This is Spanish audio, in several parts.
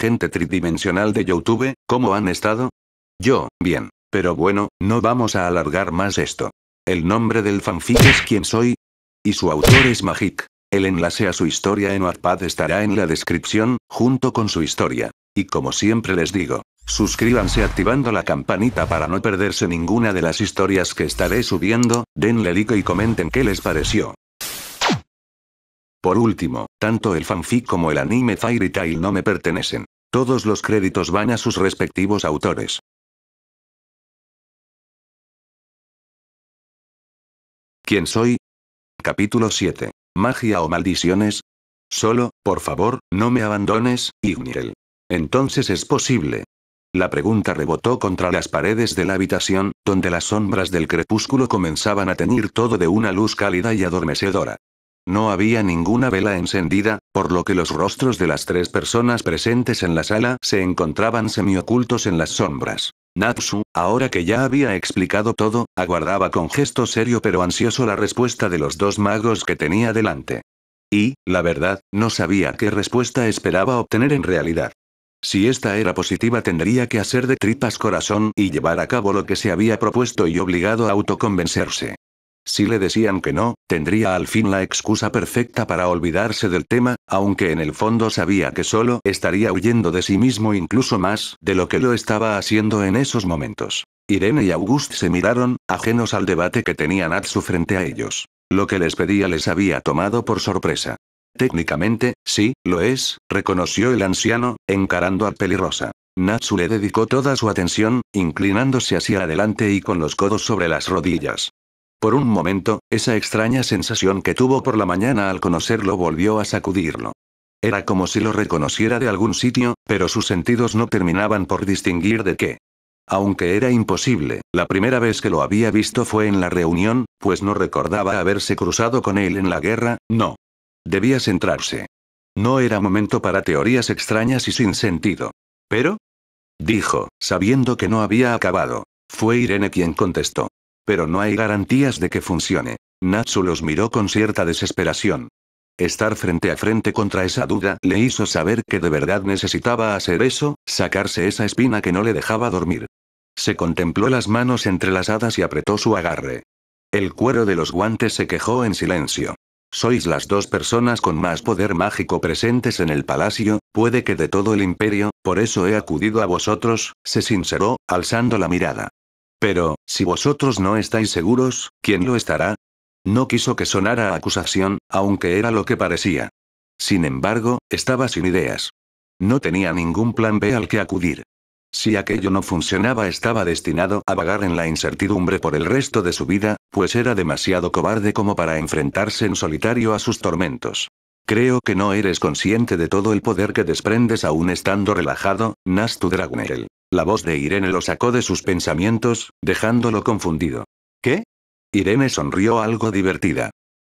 Gente tridimensional de YouTube, ¿cómo han estado? Yo, bien. Pero bueno, no vamos a alargar más esto. El nombre del fanfic es ¿Quién soy? Y su autor es Magic. El enlace a su historia en Wattpad estará en la descripción, junto con su historia. Y como siempre les digo, suscríbanse activando la campanita para no perderse ninguna de las historias que estaré subiendo, denle like y comenten qué les pareció. Por último, tanto el fanfic como el anime Fairy Tail no me pertenecen. Todos los créditos van a sus respectivos autores. ¿Quién soy? Capítulo 7. ¿Magia o maldiciones? Solo, por favor, no me abandones, Igniel. Entonces es posible. La pregunta rebotó contra las paredes de la habitación, donde las sombras del crepúsculo comenzaban a teñir todo de una luz cálida y adormecedora. No había ninguna vela encendida, por lo que los rostros de las 3 personas presentes en la sala se encontraban semiocultos en las sombras. Natsu, ahora que ya había explicado todo, aguardaba con gesto serio pero ansioso la respuesta de los 2 magos que tenía delante. Y, la verdad, no sabía qué respuesta esperaba obtener en realidad. Si esta era positiva tendría que hacer de tripas corazón y llevar a cabo lo que se había propuesto y obligado a autoconvencerse. Si le decían que no, tendría al fin la excusa perfecta para olvidarse del tema, aunque en el fondo sabía que solo estaría huyendo de sí mismo incluso más de lo que lo estaba haciendo en esos momentos. Irene y August se miraron, ajenos al debate que tenía Natsu frente a ellos. Lo que les pedía les había tomado por sorpresa. Técnicamente, sí, lo es, reconoció el anciano, encarando a Pelirrosa. Natsu le dedicó toda su atención, inclinándose hacia adelante y con los codos sobre las rodillas. Por un momento, esa extraña sensación que tuvo por la mañana al conocerlo volvió a sacudirlo. Era como si lo reconociera de algún sitio, pero sus sentidos no terminaban por distinguir de qué. Aunque era imposible, la primera vez que lo había visto fue en la reunión, pues no recordaba haberse cruzado con él en la guerra, no. Debía centrarse. No era momento para teorías extrañas y sin sentido. ¿Pero? Dijo, sabiendo que no había acabado. Fue Irene quien contestó. Pero no hay garantías de que funcione. Natsu los miró con cierta desesperación. Estar frente a frente contra esa duda le hizo saber que de verdad necesitaba hacer eso, sacarse esa espina que no le dejaba dormir. Se contempló las manos entrelazadas y apretó su agarre. El cuero de los guantes se quejó en silencio. Sois las 2 personas con más poder mágico presentes en el palacio, puede que de todo el imperio, por eso he acudido a vosotros, se sinceró, alzando la mirada. Pero, si vosotros no estáis seguros, ¿quién lo estará? No quiso que sonara a acusación, aunque era lo que parecía. Sin embargo, estaba sin ideas. No tenía ningún plan B al que acudir. Si aquello no funcionaba estaba destinado a vagar en la incertidumbre por el resto de su vida, pues era demasiado cobarde como para enfrentarse en solitario a sus tormentos. Creo que no eres consciente de todo el poder que desprendes aún estando relajado, Nastu Dragneel. La voz de Irene lo sacó de sus pensamientos, dejándolo confundido. ¿Qué? Irene sonrió algo divertida.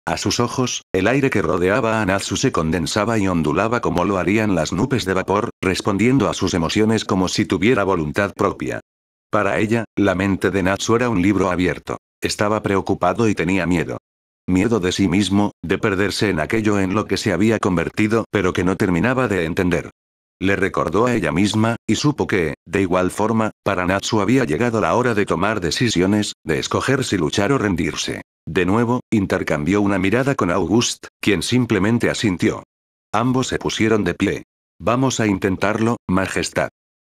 A sus ojos, el aire que rodeaba a Natsu se condensaba y ondulaba como lo harían las nubes de vapor, respondiendo a sus emociones como si tuviera voluntad propia. Para ella, la mente de Natsu era un libro abierto. Estaba preocupado y tenía miedo. Miedo de sí mismo, de perderse en aquello en lo que se había convertido, pero que no terminaba de entender. Le recordó a ella misma, y supo que, de igual forma, para Natsu había llegado la hora de tomar decisiones, de escoger si luchar o rendirse. De nuevo, intercambió una mirada con August, quien simplemente asintió. Ambos se pusieron de pie. Vamos a intentarlo, Majestad.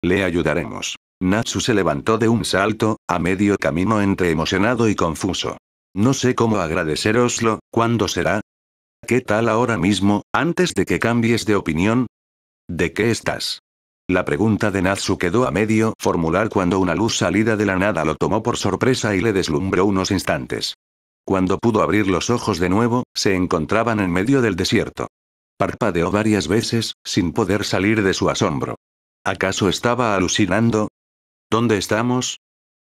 Le ayudaremos. Natsu se levantó de un salto, a medio camino entre emocionado y confuso. No sé cómo agradecéroslo, ¿cuándo será? ¿Qué tal ahora mismo, antes de que cambies de opinión? ¿De qué estás? La pregunta de Natsu quedó a medio formular cuando una luz salida de la nada lo tomó por sorpresa y le deslumbró unos instantes. Cuando pudo abrir los ojos de nuevo, se encontraban en medio del desierto. Parpadeó varias veces, sin poder salir de su asombro. ¿Acaso estaba alucinando? ¿Dónde estamos?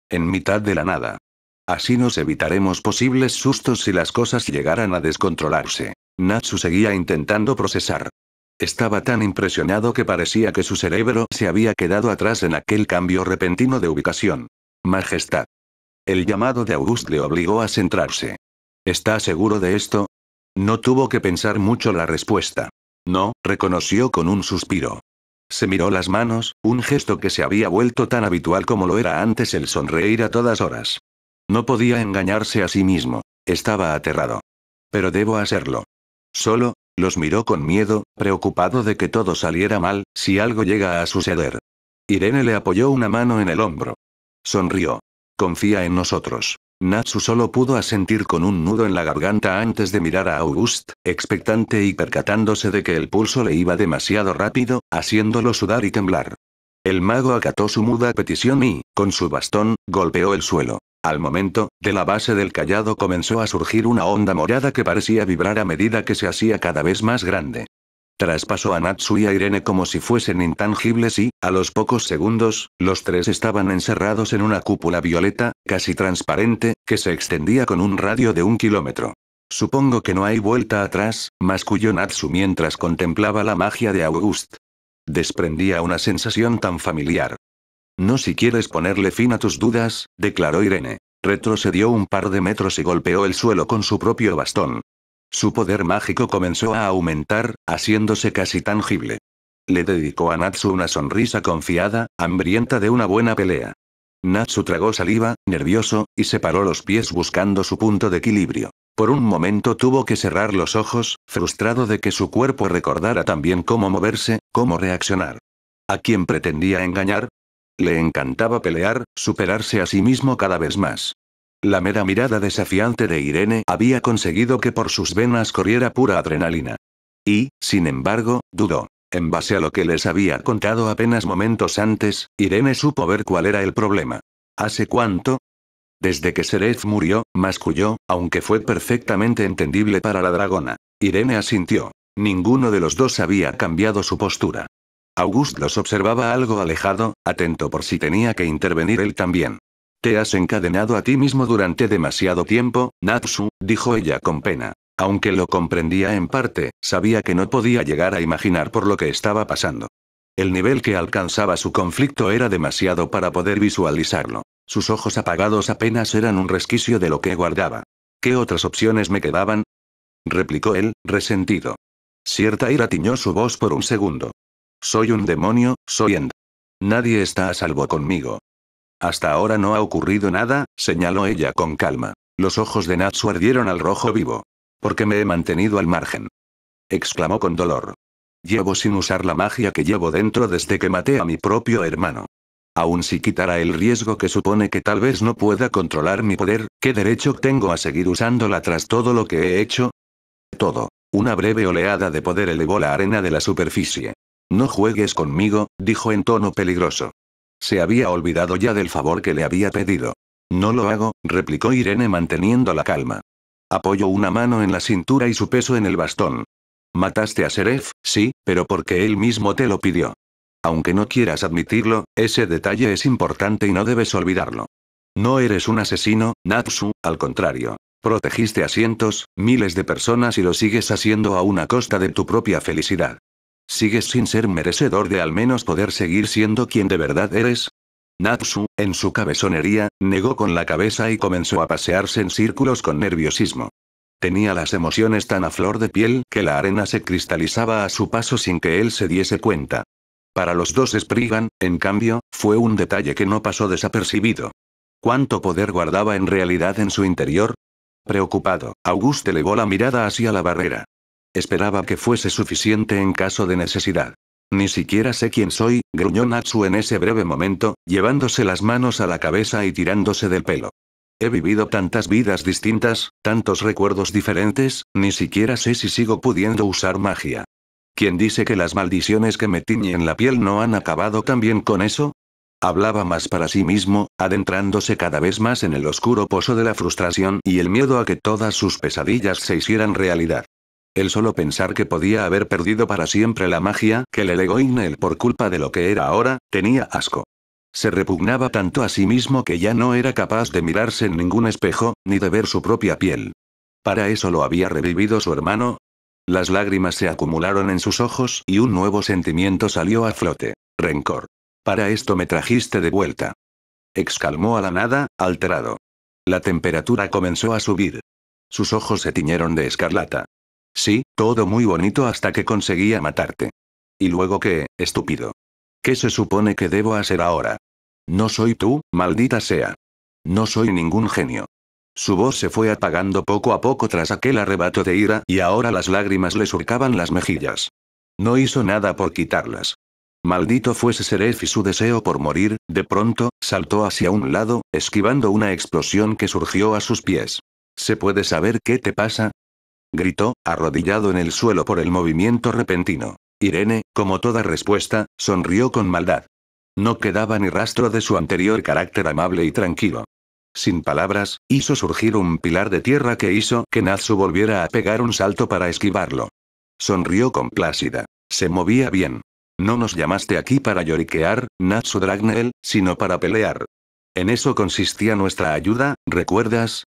En mitad de la nada. Así nos evitaremos posibles sustos si las cosas llegaran a descontrolarse. Natsu seguía intentando procesar. Estaba tan impresionado que parecía que su cerebro se había quedado atrás en aquel cambio repentino de ubicación. Majestad. El llamado de August le obligó a centrarse. ¿Está seguro de esto? No tuvo que pensar mucho la respuesta. No, reconoció con un suspiro. se miró las manos, un gesto que se había vuelto tan habitual como lo era antes el sonreír a todas horas. No podía engañarse a sí mismo. Estaba aterrado. Pero debo hacerlo. Solo, los miró con miedo, preocupado de que todo saliera mal, si algo llega a suceder. Irene le apoyó una mano en el hombro. Sonrió. Confía en nosotros. Natsu solo pudo asentir con un nudo en la garganta antes de mirar a August, expectante y percatándose de que el pulso le iba demasiado rápido, haciéndolo sudar y temblar. El mago acató su muda petición y, con su bastón, golpeó el suelo. Al momento, de la base del cayado comenzó a surgir una onda morada que parecía vibrar a medida que se hacía cada vez más grande. Traspasó a Natsu y a Irene como si fuesen intangibles y, a los pocos segundos, los tres estaban encerrados en una cúpula violeta, casi transparente, que se extendía con un radio de 1 kilómetro. Supongo que no hay vuelta atrás, masculló Natsu mientras contemplaba la magia de August. Desprendía una sensación tan familiar. No si quieres ponerle fin a tus dudas, declaró Irene. Retrocedió un par de metros y golpeó el suelo con su propio bastón. Su poder mágico comenzó a aumentar, haciéndose casi tangible. Le dedicó a Natsu una sonrisa confiada, hambrienta de una buena pelea. Natsu tragó saliva, nervioso, y separó los pies buscando su punto de equilibrio. Por un momento tuvo que cerrar los ojos, frustrado de que su cuerpo recordara también cómo moverse, cómo reaccionar. ¿A quién pretendía engañar? Le encantaba pelear, superarse a sí mismo cada vez más. La mera mirada desafiante de Irene había conseguido que por sus venas corriera pura adrenalina. Y, sin embargo, dudó. En base a lo que les había contado apenas momentos antes, Irene supo ver cuál era el problema. ¿Hace cuánto? Desde que Sereth murió, masculló, aunque fue perfectamente entendible para la dragona. Irene asintió. Ninguno de los dos había cambiado su postura. August los observaba algo alejado, atento por si tenía que intervenir él también. Te has encadenado a ti mismo durante demasiado tiempo, Natsu, dijo ella con pena. Aunque lo comprendía en parte, sabía que no podía llegar a imaginar por lo que estaba pasando. El nivel que alcanzaba su conflicto era demasiado para poder visualizarlo. Sus ojos apagados apenas eran un resquicio de lo que guardaba. ¿Qué otras opciones me quedaban? Replicó él, resentido. Cierta ira tiñó su voz por un segundo. Soy un demonio, soy End. Nadie está a salvo conmigo. Hasta ahora no ha ocurrido nada, señaló ella con calma. Los ojos de Natsu ardieron al rojo vivo. Porque me he mantenido al margen. Exclamó con dolor. Llevo sin usar la magia que llevo dentro desde que maté a mi propio hermano. Aun si quitara el riesgo que supone que tal vez no pueda controlar mi poder, ¿qué derecho tengo a seguir usándola tras todo lo que he hecho? Todo. Una breve oleada de poder elevó la arena de la superficie. No juegues conmigo, dijo en tono peligroso. Se había olvidado ya del favor que le había pedido. No lo hago, replicó Irene manteniendo la calma. Apoyó una mano en la cintura y su peso en el bastón. Mataste a Sereth, sí, pero porque él mismo te lo pidió. Aunque no quieras admitirlo, ese detalle es importante y no debes olvidarlo. No eres un asesino, Natsu, al contrario. Protegiste a cientos, miles de personas y lo sigues haciendo aún a costa de tu propia felicidad. ¿Sigues sin ser merecedor de al menos poder seguir siendo quien de verdad eres? Natsu, en su cabezonería, negó con la cabeza y comenzó a pasearse en círculos con nerviosismo. Tenía las emociones tan a flor de piel que la arena se cristalizaba a su paso sin que él se diese cuenta. Para los dos Spriggan, en cambio, fue un detalle que no pasó desapercibido. ¿Cuánto poder guardaba en realidad en su interior? Preocupado, August elevó la mirada hacia la barrera. Esperaba que fuese suficiente en caso de necesidad. Ni siquiera sé quién soy, gruñó Natsu en ese breve momento, llevándose las manos a la cabeza y tirándose del pelo. He vivido tantas vidas distintas, tantos recuerdos diferentes, ni siquiera sé si sigo pudiendo usar magia. ¿Quién dice que las maldiciones que me tiñen la piel no han acabado también con eso? Hablaba más para sí mismo, adentrándose cada vez más en el oscuro pozo de la frustración y el miedo a que todas sus pesadillas se hicieran realidad. El solo pensar que podía haber perdido para siempre la magia que le legó Ignel por culpa de lo que era ahora, tenía asco. Se repugnaba tanto a sí mismo que ya no era capaz de mirarse en ningún espejo, ni de ver su propia piel. ¿Para eso lo había revivido su hermano? Las lágrimas se acumularon en sus ojos y un nuevo sentimiento salió a flote. Rencor. Para esto me trajiste de vuelta. Exclamó a la nada, alterado. La temperatura comenzó a subir. Sus ojos se tiñeron de escarlata. Sí, todo muy bonito hasta que conseguía matarte. ¿Y luego qué, estúpido? ¿Qué se supone que debo hacer ahora? No soy tú, maldita sea. No soy ningún genio. Su voz se fue apagando poco a poco tras aquel arrebato de ira y ahora las lágrimas le surcaban las mejillas. No hizo nada por quitarlas. Maldito fuese Seraph y su deseo por morir, de pronto, saltó hacia un lado, esquivando una explosión que surgió a sus pies. ¿Se puede saber qué te pasa? Gritó, arrodillado en el suelo por el movimiento repentino. Irene, como toda respuesta, sonrió con maldad. No quedaba ni rastro de su anterior carácter amable y tranquilo. Sin palabras, hizo surgir un pilar de tierra que hizo que Natsu volviera a pegar un salto para esquivarlo. Sonrió complácida. Se movía bien. No nos llamaste aquí para lloriquear, Natsu Dragneel, sino para pelear. En eso consistía nuestra ayuda, ¿recuerdas?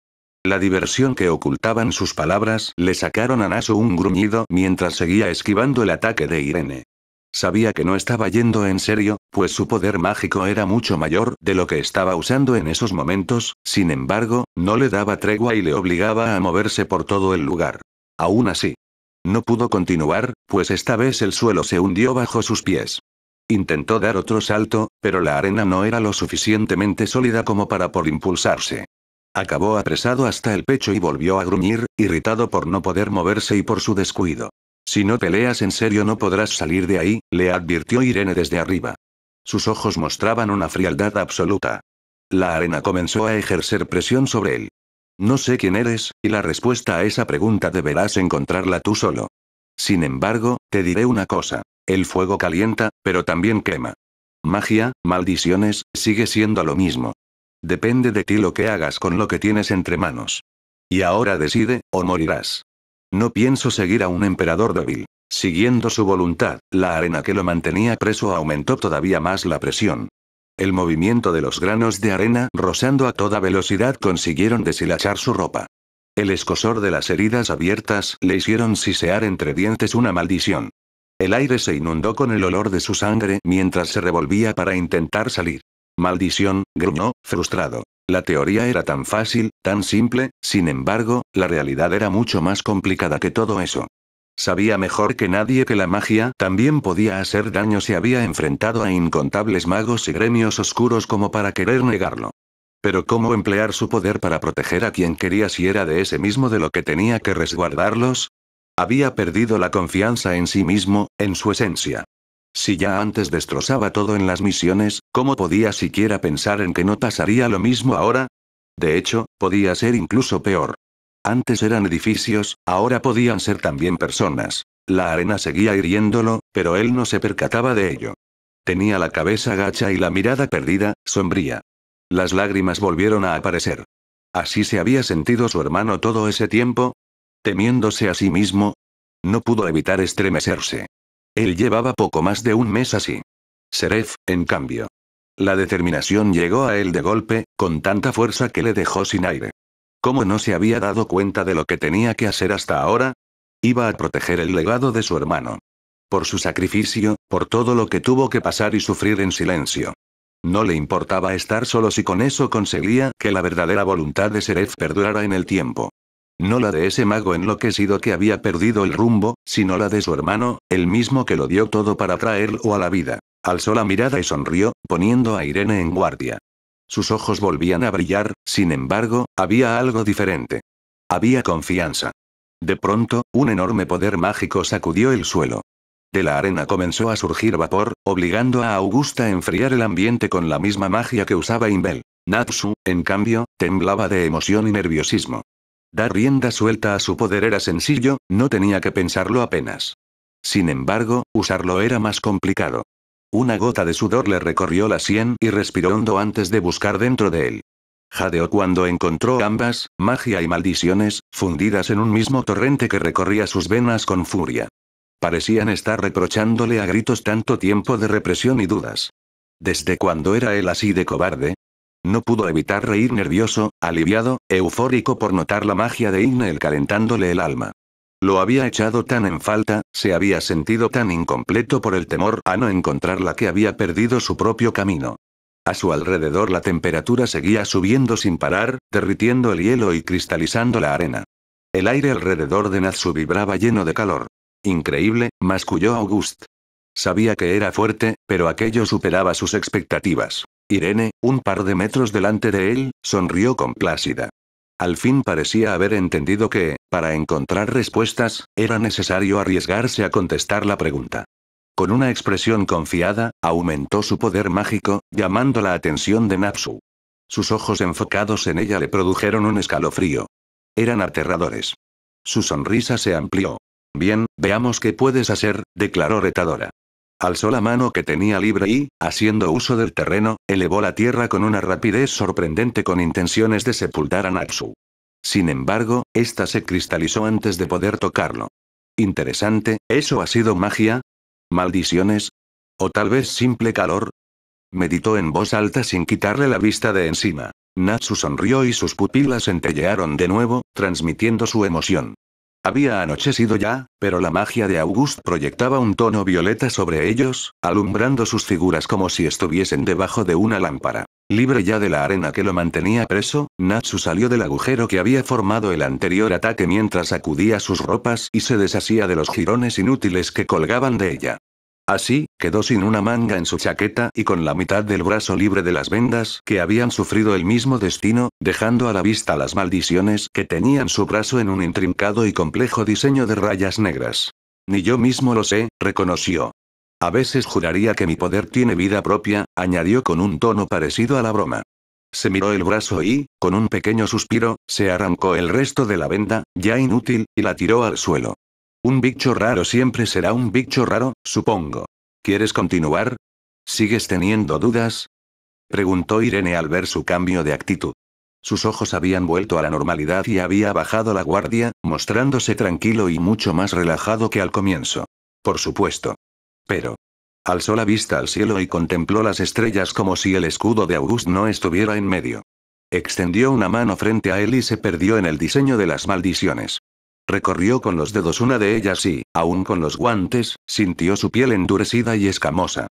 La diversión que ocultaban sus palabras le sacaron a Natsu un gruñido mientras seguía esquivando el ataque de Irene. Sabía que no estaba yendo en serio, pues su poder mágico era mucho mayor de lo que estaba usando en esos momentos, sin embargo, no le daba tregua y le obligaba a moverse por todo el lugar. Aún así, no pudo continuar, pues esta vez el suelo se hundió bajo sus pies. Intentó dar otro salto, pero la arena no era lo suficientemente sólida como para por impulsarse. Acabó apresado hasta el pecho y volvió a gruñir, irritado por no poder moverse y por su descuido. Si no peleas en serio no podrás salir de ahí, le advirtió Irene desde arriba. Sus ojos mostraban una frialdad absoluta. La arena comenzó a ejercer presión sobre él. No sé quién eres, y la respuesta a esa pregunta deberás encontrarla tú solo. Sin embargo, te diré una cosa. El fuego calienta, pero también quema. Magia, maldiciones, sigue siendo lo mismo. Depende de ti lo que hagas con lo que tienes entre manos. Y ahora decide, o morirás. No pienso seguir a un emperador débil. Siguiendo su voluntad, la arena que lo mantenía preso aumentó todavía más la presión. El movimiento de los granos de arena rozando a toda velocidad consiguieron deshilachar su ropa. El escozor de las heridas abiertas le hicieron sisear entre dientes una maldición. El aire se inundó con el olor de su sangre mientras se revolvía para intentar salir. Maldición, gruñó, frustrado. La teoría era tan fácil, tan simple, sin embargo, la realidad era mucho más complicada que todo eso. Sabía mejor que nadie que la magia también podía hacer daño. Se había enfrentado a incontables magos y gremios oscuros como para querer negarlo. Pero ¿cómo emplear su poder para proteger a quien quería si era de ese mismo de lo que tenía que resguardarlos? Había perdido la confianza en sí mismo, en su esencia. Si ya antes destrozaba todo en las misiones, ¿cómo podía siquiera pensar en que no pasaría lo mismo ahora? De hecho, podía ser incluso peor. Antes eran edificios, ahora podían ser también personas. La arena seguía hiriéndolo, pero él no se percataba de ello. Tenía la cabeza gacha y la mirada perdida, sombría. Las lágrimas volvieron a aparecer. ¿Así se había sentido su hermano todo ese tiempo? ¿Temiéndose a sí mismo? No pudo evitar estremecerse. Él llevaba poco más de un mes así. Seraph, en cambio. La determinación llegó a él de golpe, con tanta fuerza que le dejó sin aire. ¿Cómo no se había dado cuenta de lo que tenía que hacer hasta ahora? Iba a proteger el legado de su hermano. Por su sacrificio, por todo lo que tuvo que pasar y sufrir en silencio. No le importaba estar solo si con eso conseguía que la verdadera voluntad de Seraph perdurara en el tiempo. No la de ese mago enloquecido que había perdido el rumbo, sino la de su hermano, el mismo que lo dio todo para traerlo a la vida. Alzó la mirada y sonrió, poniendo a Irene en guardia. Sus ojos volvían a brillar, sin embargo, había algo diferente. Había confianza. De pronto, un enorme poder mágico sacudió el suelo. De la arena comenzó a surgir vapor, obligando a Augusta a enfriar el ambiente con la misma magia que usaba Inbel. Natsu, en cambio, temblaba de emoción y nerviosismo. Dar rienda suelta a su poder era sencillo, no tenía que pensarlo apenas. Sin embargo, usarlo era más complicado. Una gota de sudor le recorrió la sien y respiró hondo antes de buscar dentro de él. Jadeó cuando encontró ambas, magia y maldiciones, fundidas en un mismo torrente que recorría sus venas con furia. Parecían estar reprochándole a gritos tanto tiempo de represión y dudas. ¿Desde cuándo era él así de cobarde? No pudo evitar reír nervioso, aliviado, eufórico por notar la magia de Igneel calentándole el alma. Lo había echado tan en falta, se había sentido tan incompleto por el temor a no encontrarla que había perdido su propio camino. A su alrededor la temperatura seguía subiendo sin parar, derritiendo el hielo y cristalizando la arena. El aire alrededor de Natsu vibraba lleno de calor. Increíble, masculló August. Sabía que era fuerte, pero aquello superaba sus expectativas. Irene, un par de metros delante de él, sonrió complacida. Al fin parecía haber entendido que, para encontrar respuestas, era necesario arriesgarse a contestar la pregunta. Con una expresión confiada, aumentó su poder mágico, llamando la atención de Natsu. Sus ojos enfocados en ella le produjeron un escalofrío. Eran aterradores. Su sonrisa se amplió. Bien, veamos qué puedes hacer, declaró retadora. Alzó la mano que tenía libre y, haciendo uso del terreno, elevó la tierra con una rapidez sorprendente con intenciones de sepultar a Natsu. Sin embargo, ésta se cristalizó antes de poder tocarlo. Interesante, ¿eso ha sido magia? ¿Maldiciones? ¿O tal vez simple calor? Meditó en voz alta sin quitarle la vista de encima. Natsu sonrió y sus pupilas centellearon de nuevo, transmitiendo su emoción. Había anochecido ya, pero la magia de August proyectaba un tono violeta sobre ellos, alumbrando sus figuras como si estuviesen debajo de una lámpara. Libre ya de la arena que lo mantenía preso, Natsu salió del agujero que había formado el anterior ataque mientras sacudía sus ropas y se deshacía de los jirones inútiles que colgaban de ella. Así, quedó sin una manga en su chaqueta y con la mitad del brazo libre de las vendas que habían sufrido el mismo destino, dejando a la vista las maldiciones que tenían su brazo en un intrincado y complejo diseño de rayas negras. Ni yo mismo lo sé, reconoció. A veces juraría que mi poder tiene vida propia, añadió con un tono parecido a la broma. Se miró el brazo y, con un pequeño suspiro, se arrancó el resto de la venda, ya inútil, y la tiró al suelo. Un bicho raro siempre será un bicho raro, supongo. ¿Quieres continuar? ¿Sigues teniendo dudas? Preguntó Irene al ver su cambio de actitud. Sus ojos habían vuelto a la normalidad y había bajado la guardia, mostrándose tranquilo y mucho más relajado que al comienzo. Por supuesto. Pero. Alzó la vista al cielo y contempló las estrellas como si el escudo de August no estuviera en medio. Extendió una mano frente a él y se perdió en el diseño de las maldiciones. Recorrió con los dedos una de ellas y, aún con los guantes, sintió su piel endurecida y escamosa.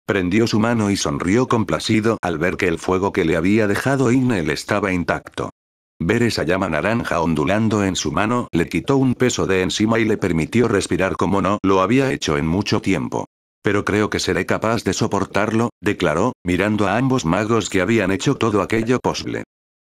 Prendió su mano y sonrió complacido al ver que el fuego que le había dejado Ignel estaba intacto. Ver esa llama naranja ondulando en su mano le quitó un peso de encima y le permitió respirar como no lo había hecho en mucho tiempo. Pero creo que seré capaz de soportarlo, declaró, mirando a ambos magos que habían hecho todo aquello posible.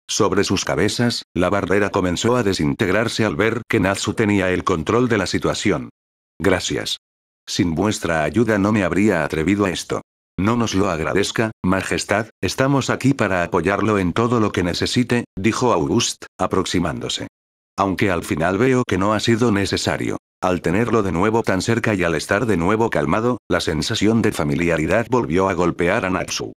Sobre sus cabezas, la barrera comenzó a desintegrarse al ver que Natsu tenía el control de la situación. Gracias. Sin vuestra ayuda no me habría atrevido a esto. No nos lo agradezca, Majestad, estamos aquí para apoyarlo en todo lo que necesite, dijo August, aproximándose. Aunque al final veo que no ha sido necesario. Al tenerlo de nuevo tan cerca y al estar de nuevo calmado, la sensación de familiaridad volvió a golpear a Natsu.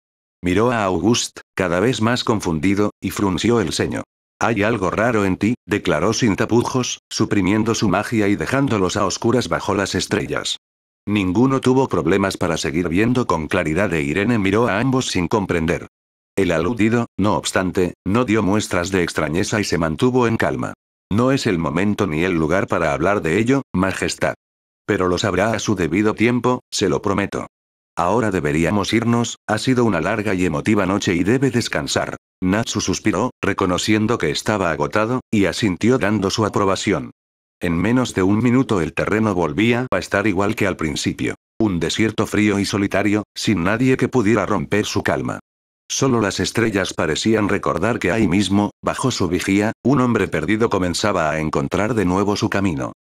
Miró a August, cada vez más confundido, y frunció el ceño. Hay algo raro en ti, declaró sin tapujos, suprimiendo su magia y dejándolos a oscuras bajo las estrellas. Ninguno tuvo problemas para seguir viendo con claridad e Irene miró a ambos sin comprender. El aludido, no obstante, no dio muestras de extrañeza y se mantuvo en calma. No es el momento ni el lugar para hablar de ello, Majestad. Pero lo sabrá a su debido tiempo, se lo prometo. Ahora deberíamos irnos, ha sido una larga y emotiva noche y debe descansar. Natsu suspiró, reconociendo que estaba agotado, y asintió dando su aprobación. En menos de un minuto el terreno volvía a estar igual que al principio. Un desierto frío y solitario, sin nadie que pudiera romper su calma. Solo las estrellas parecían recordar que ahí mismo, bajo su vigía, un hombre perdido comenzaba a encontrar de nuevo su camino.